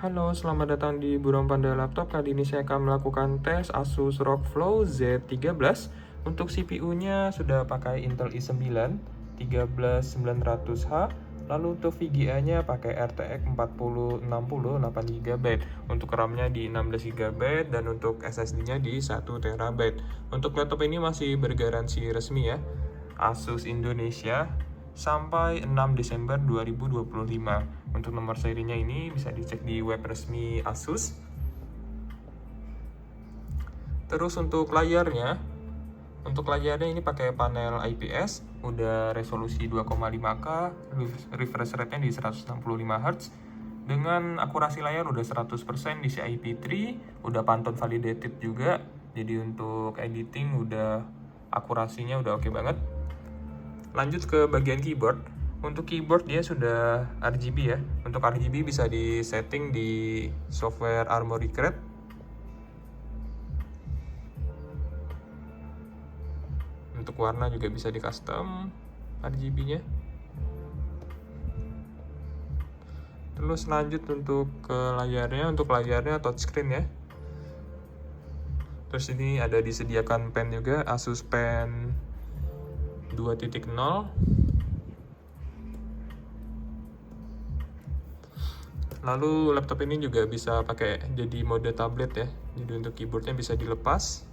Halo, selamat datang di Burung Panda Laptop. Kali ini saya akan melakukan tes Asus ROG Flow Z13. Untuk CPU-nya sudah pakai Intel i9 13900H. Lalu untuk VGA-nya pakai RTX 4060 8GB. Untuk RAM-nya di 16GB dan untuk SSD-nya di 1TB. Untuk laptop ini masih bergaransi resmi ya, Asus Indonesia sampai 6 Desember 2025. Untuk nomor serinya ini bisa dicek di web resmi Asus. Terus untuk layarnya ini pakai panel IPS, udah resolusi 2,5K, refresh rate-nya di 165Hz. Dengan akurasi layar udah 100% di IP3, udah Pantone validated juga. Jadi untuk editing udah akurasinya udah oke banget. Lanjut ke bagian keyboard. Untuk keyboard dia sudah RGB ya. Untuk RGB bisa di setting di software Armoury Crate. Untuk warna juga bisa di custom RGB-nya. Terus lanjut untuk ke layarnya. Untuk layarnya touchscreen ya. Terus ini ada disediakan pen juga, Asus Pen 2.0. Lalu laptop ini juga bisa pakai jadi mode tablet ya. Jadi untuk keyboardnya bisa dilepas.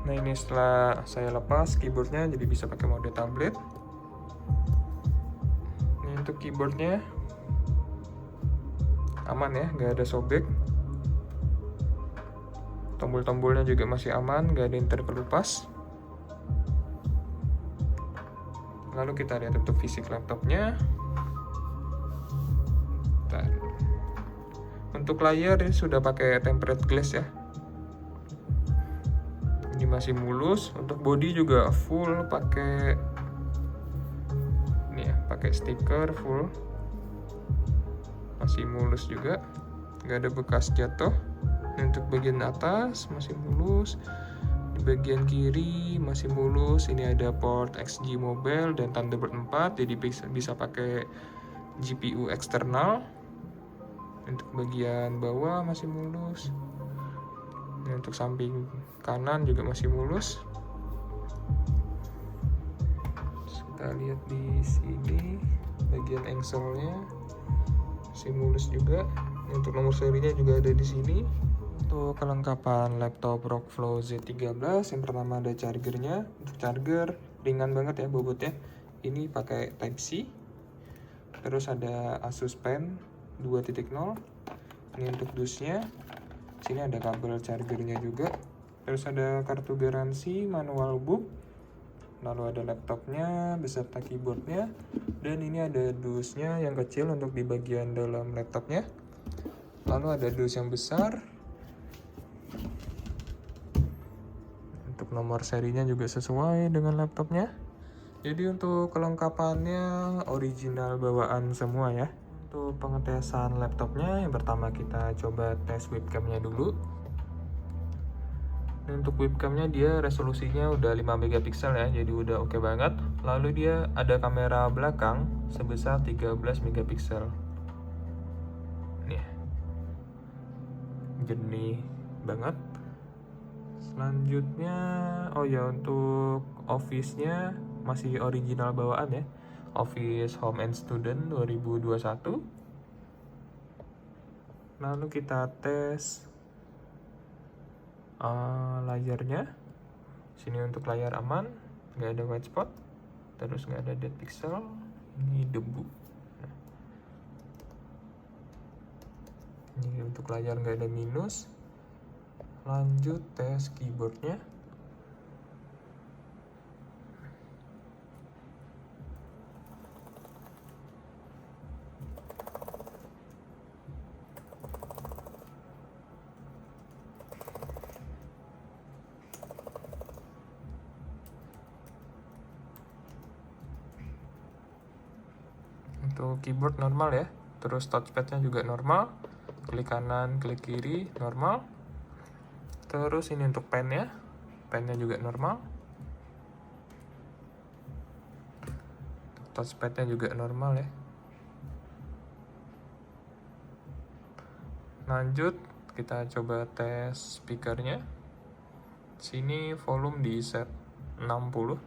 Nah ini setelah saya lepas keyboardnya jadi bisa pakai mode tablet. Ini untuk keyboardnya aman ya, nggak ada sobek. Tombol-tombolnya juga masih aman, nggak ada yang terkelupas. Lalu kita lihat untuk fisik laptopnya. Untuk layar ini sudah pakai tempered glass ya. Ini masih mulus. Untuk body juga full pakai ini ya, pakai stiker full. Masih mulus juga, nggak ada bekas jatuh. Untuk bagian atas masih mulus. Di bagian kiri masih mulus. Ini ada port XG Mobile dan Thunderbird 4, jadi bisa pakai GPU eksternal. Untuk bagian bawah masih mulus. Ini untuk samping kanan juga masih mulus. Kita lihat di sini bagian engselnya masih mulus juga. Untuk nomor serinya juga ada di sini. Untuk kelengkapan laptop ROG Flow Z13, yang pertama ada chargernya. Untuk charger ringan banget ya bobotnya. Ini pakai Type C. Terus ada Asus Pen 2.0. Ini untuk dusnya. Sini ada kabel chargernya juga. Terus ada kartu garansi, manual book. Lalu ada laptopnya beserta keyboardnya. Dan ini ada dusnya yang kecil untuk di bagian dalam laptopnya. Lalu ada dus yang besar. Untuk nomor serinya juga sesuai dengan laptopnya. Jadi untuk kelengkapannya original bawaan semua ya. Untuk pengetesan laptopnya, yang pertama kita coba tes webcamnya dulu. Dan untuk webcamnya dia resolusinya udah 5 megapiksel ya, jadi udah oke banget. Lalu dia ada kamera belakang sebesar 13 megapiksel. Nih, jernih banget. Selanjutnya, oh ya, untuk Office-nya masih original bawaan ya. Office Home and Student 2021. Lalu kita tes layarnya. Sini untuk layar aman, nggak ada white spot, terus nggak ada dead pixel. Ini debu. Nah, ini untuk layar nggak ada minus. Lanjut tes keyboardnya. Untuk keyboard normal ya. Terus touchpadnya juga normal. Klik kanan, klik kiri normal. Terus ini untuk pennya juga normal. Touchpadnya juga normal ya. Lanjut, kita coba tes speakernya. Sini volume di set 60.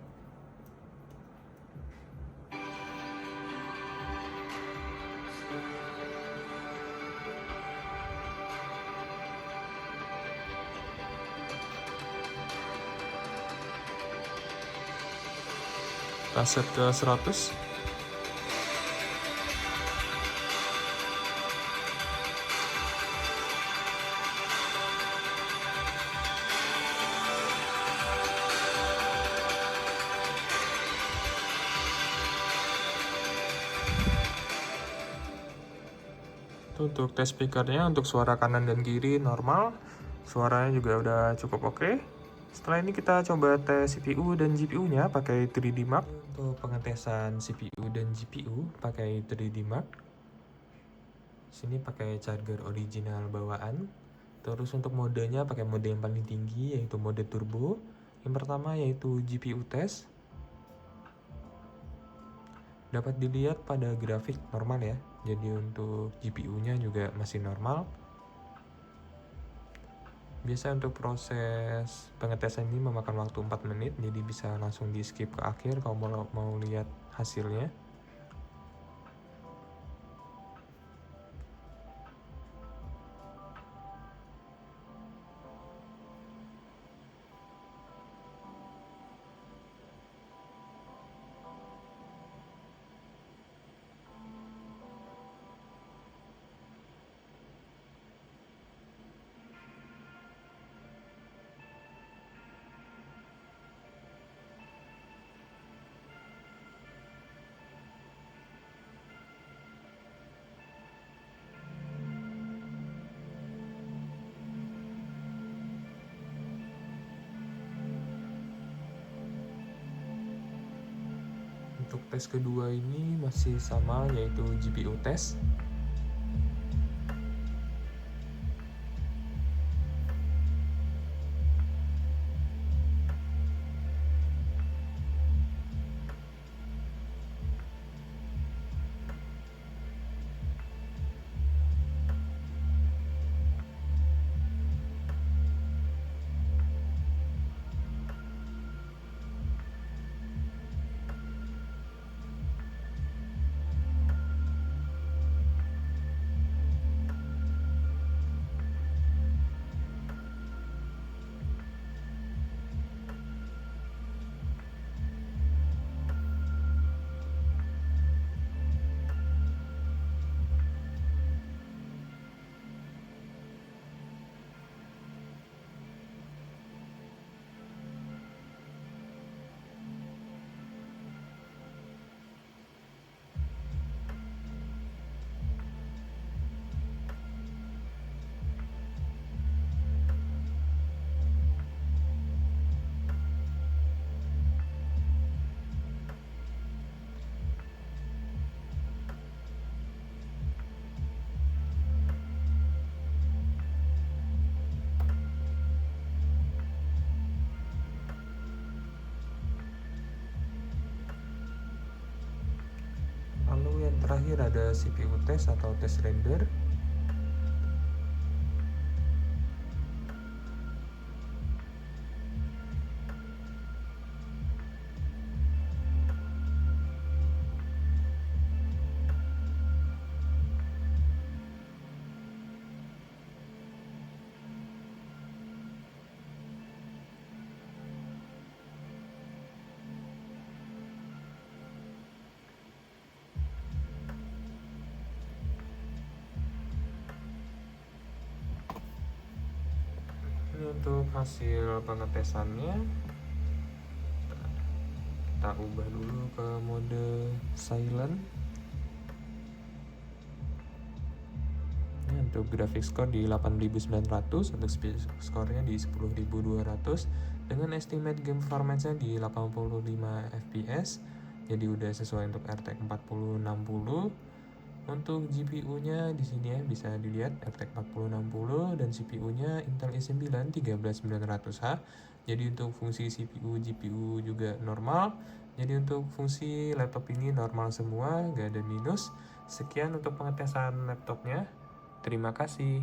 Kita set ke 100. Untuk tes speakernya, untuk suara kanan dan kiri normal, suaranya juga udah cukup oke. Setelah ini kita coba tes CPU dan GPU-nya pakai 3D Mark. Untuk pengetesan CPU dan GPU pakai 3D Mark. Sini pakai charger original bawaan. Terus untuk modenya pakai mode yang paling tinggi, yaitu mode turbo. Yang pertama yaitu GPU test. Dapat dilihat pada grafik normal ya, jadi untuk GPU-nya juga masih normal. Biasa untuk proses pengetesan ini memakan waktu 4 menit, jadi bisa langsung di skip ke akhir kalau mau lihat hasilnya. Untuk tes kedua ini masih sama, yaitu GPU test. Lalu yang terakhir ada CPU test atau test render. Ini untuk hasil pengetesannya. Kita ubah dulu ke mode silent. Ini untuk graphic score di 8900, untuk speed score-nya di 10200, dengan estimate game performance-nya di 85 fps. Jadi udah sesuai untuk RTX 4060. Untuk GPU-nya di sini ya bisa dilihat RTX 4060 dan CPU-nya Intel i9 13900H. Jadi untuk fungsi CPU, GPU juga normal. Jadi untuk fungsi laptop ini normal semua, gak ada minus. Sekian untuk pengetesan laptopnya. Terima kasih.